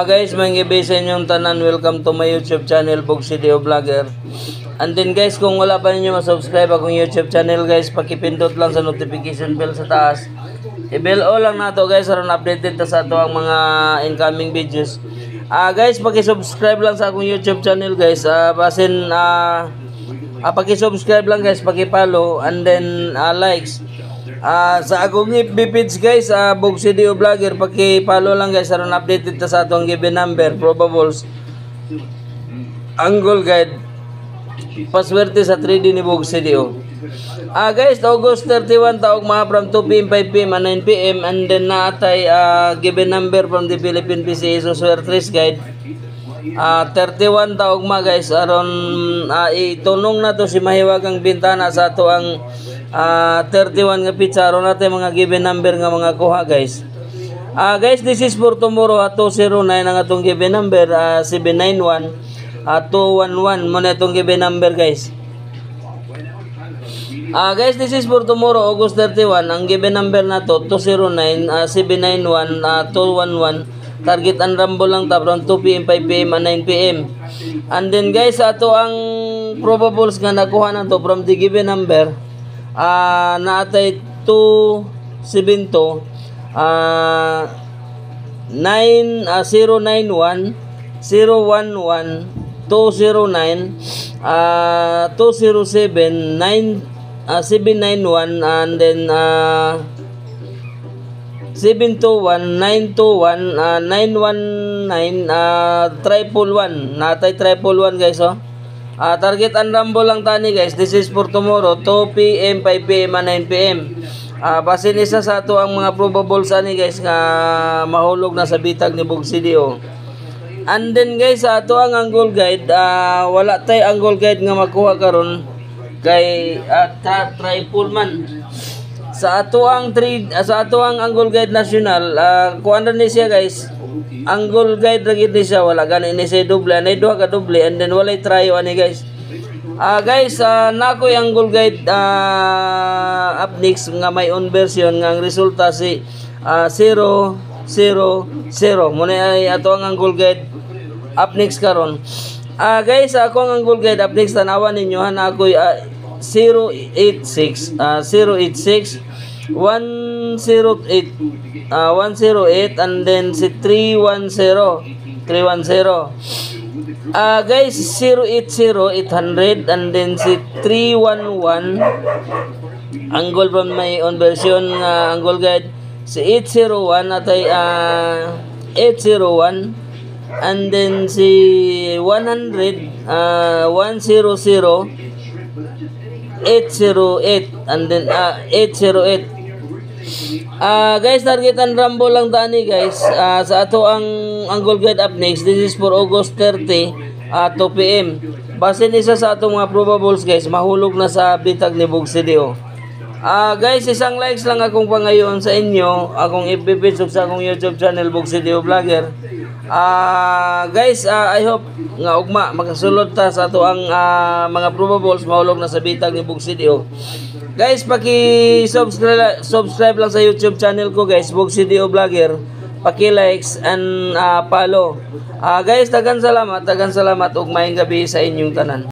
Guys, may gabi sa inyong tanan. Welcome to my YouTube channel, Bog Video Vlogger. And then guys, kung wala pa ninyo ma-subscribe akong YouTube channel guys, pakipindot lang sa notification bell sa taas. I-bell all lang nato guys, aron updated ta sa ato ang mga incoming videos. Guys, paki-subscribe lang sa akong YouTube channel guys. Paki-subscribe lang guys, paki-follow and then likes. Sa akong FB page guys, Bog Video Vlogger, paki-follow lang guys aron updated ta sa atong given number, probables, angle guide, paswerte sa 3D ni Bog Video. Guys, August 31 taog mga from 2 PM, 5 PM and 9 PM, and then naatay given number from the Philippine PCA Swerte Guide. 31 taog mga guys, aron itunong na to si mahiwagang bintana sa ato ang 31 nga pizza, aron natin mga given number nga mga kuha guys. Guys, this is for tomorrow 209 ang atong given number, 791 211 mo na itong given number guys. Guys, this is for tomorrow August 31. Ang given number na to 209 791 211. Target and rumble lang ta from 2 PM, 5 PM and 9 PM. And then guys, ato ang probables nga nakuha na to from the given number, naatay 272 091 011 209 207 791 and then 721 921 919 111 natay 111 guys. Target and rumble lang tani guys. This is for tomorrow 2 PM, 5 PM and 9 PM. Basin isa sa ato ang mga probables ani guys nga mahulog na sa bitag ni Bog Video. And then guys, sa ato ang angle guide, wala tay angle guide nga makuha karon kay triple man. Sa ato ang angle guide national, kuan ni siya guys. Angle guide ra gid ni siya, wala gani ni siya doble, anay duha ka doble and then walay trio ani guys. Guys, nako yung angle guide upnext nga may on version nga ang resulta si 0 0 0 mo na ay ato ang angle guide upnext karon. Guys, ako ang angle guide upnext tanawan ninyo na ako 086 108 108 and then si 310 guys, 080 800 and then si 311 angle from my on version angle guide, si 801 atay 801 and then si 100 100 808 and then 808. Guys, target and rumble lang tani guys, sa ato ang angle guide up next. This is for August 30 2 PM. Basin isa sa atong mga probables guys, mahulog na sa bitag ni Bog Video. Guys, isang likes lang akong pangayon sa inyo, akong FB page sa akong YouTube channel Bog Video Vlogger. Guys, I hope nga ugma makasulod ta sa ato ang mga probables mahulog na sa bitag ni Bog Video. Guys, paki-subscribe lang sa YouTube channel ko guys, Bog Video Vlogger. Paki-likes and follow. Guys, daghang salamat ug maayong gabi sa inyong tanan.